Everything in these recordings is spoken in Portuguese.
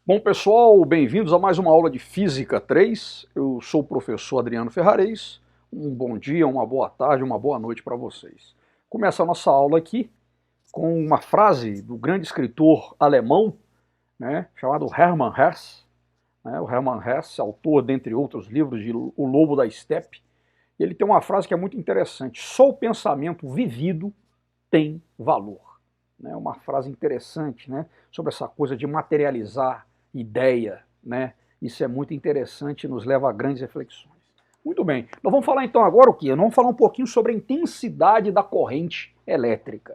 Bom, pessoal, bem-vindos a mais uma aula de Física 3. Eu sou o professor Adriano Ferrarez. Um bom dia, uma boa tarde, uma boa noite para vocês. Começa a nossa aula aqui com uma frase do grande escritor alemão, chamado Hermann Hesse. O Hermann Hesse, autor, dentre outros livros, de O Lobo da Estepe. Ele tem uma frase que é muito interessante: só o pensamento vivido tem valor. Uma frase interessante, sobre essa coisa de materializar ideia, Isso é muito interessante e nos leva a grandes reflexões. Muito bem, nós vamos falar então agora o quê? Nós vamos falar um pouquinho sobre a intensidade da corrente elétrica,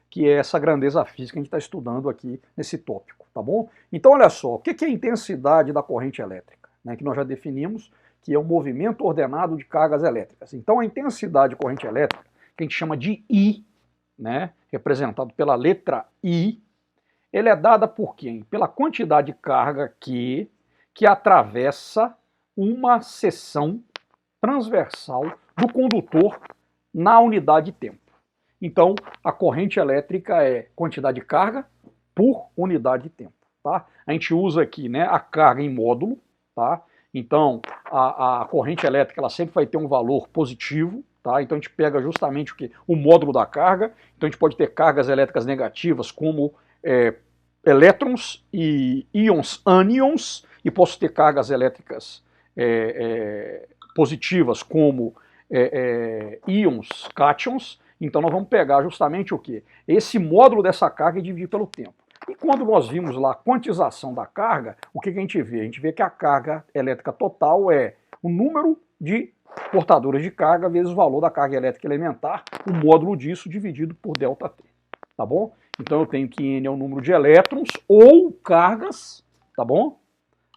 que é essa grandeza física que a gente está estudando aqui nesse tópico, tá bom? Então olha só, o que é a intensidade da corrente elétrica? Que nós já definimos que é o movimento ordenado de cargas elétricas. Então a intensidade de corrente elétrica, que a gente chama de I, representado pela letra I, ele é dada por quem? Pela quantidade de carga que atravessa uma seção transversal do condutor na unidade de tempo. Então, a corrente elétrica é quantidade de carga por unidade de tempo. Tá? A gente usa aqui a carga em módulo. Tá? Então, a corrente elétrica ela sempre vai ter um valor positivo. Tá? Então, a gente pega justamente o quê? O módulo da carga. Então, a gente pode ter cargas elétricas negativas como elétrons e íons ânions, e posso ter cargas elétricas positivas como íons cátions. Então nós vamos pegar justamente o quê? Esse módulo dessa carga e dividir pelo tempo. E quando nós vimos lá a quantização da carga, o que a gente vê? A gente vê que a carga elétrica total é o número de portadores de carga vezes o valor da carga elétrica elementar, o módulo disso dividido por ΔT. Tá bom? Então eu tenho que N é o número de elétrons ou cargas, tá bom?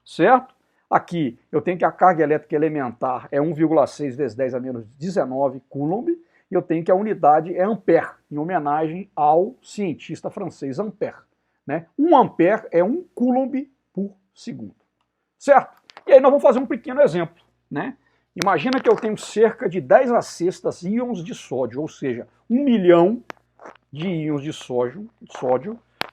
Certo? Aqui eu tenho que a carga elétrica elementar é 1,6 vezes 10 a menos 19 coulomb, e eu tenho que a unidade é ampere, em homenagem ao cientista francês Ampère. 1 ampere é 1 coulomb por segundo. Certo? E aí nós vamos fazer um pequeno exemplo. Imagina que eu tenho cerca de 10 a sextas íons de sódio, ou seja, 1 milhão de íons de sódio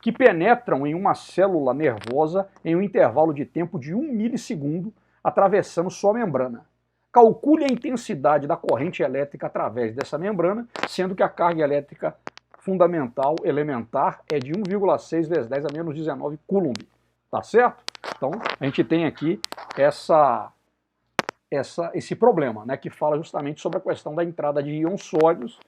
que penetram em uma célula nervosa em um intervalo de tempo de 1 milissegundo, atravessando sua membrana. Calcule a intensidade da corrente elétrica através dessa membrana, sendo que a carga elétrica fundamental elementar é de 1,6 vezes 10 a menos 19 coulomb. Tá certo? Então, a gente tem aqui esse problema, que fala justamente sobre a questão da entrada de íons sólidos.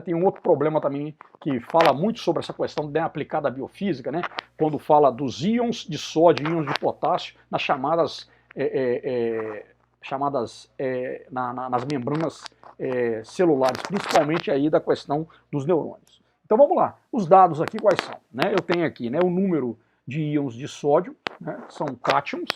Tem um outro problema também que fala muito sobre essa questão aplicada à biofísica, quando fala dos íons de sódio e íons de potássio nas nas membranas celulares, principalmente aí da questão dos neurônios. Então vamos lá, os dados aqui quais são? Eu tenho aqui o número de íons de sódio, são cátions,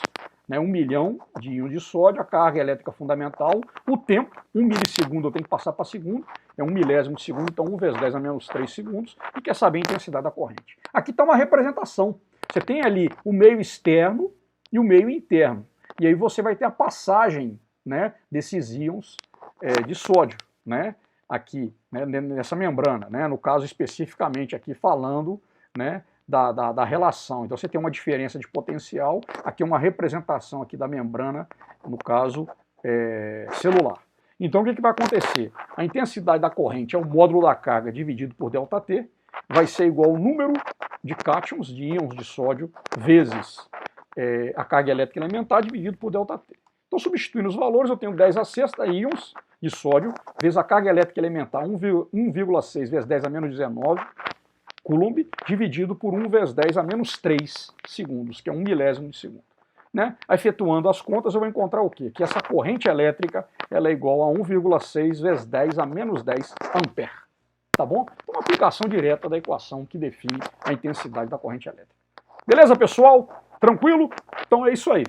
1 milhão de íons de sódio, a carga elétrica fundamental, o tempo, 1 milissegundo eu tenho que passar para segundo, é 1 milésimo de segundo, então 1 vezes 10 a menos 3 segundos, e quer saber a intensidade da corrente. Aqui está uma representação, você tem ali o meio externo e o meio interno, e aí você vai ter a passagem desses íons de sódio, aqui, nessa membrana, no caso especificamente aqui falando, da relação. Então você tem uma diferença de potencial, aqui uma representação aqui da membrana, no caso celular. Então o que vai acontecer? A intensidade da corrente é o módulo da carga dividido por ΔT, vai ser igual ao número de cátions, de íons de sódio, vezes a carga elétrica elementar dividido por ΔT. Então substituindo os valores, eu tenho 10 a sexta íons de sódio, vezes a carga elétrica elementar 1,6 vezes 10 a menos 19 coulomb, dividido por 1 vezes 10 a menos 3 segundos, que é 1 milésimo de segundo. Efetuando as contas, eu vou encontrar o quê? Que essa corrente elétrica ela é igual a 1,6 vezes 10 a menos 10 ampere. Tá bom? Então, uma aplicação direta da equação que define a intensidade da corrente elétrica. Beleza, pessoal? Tranquilo? Então é isso aí.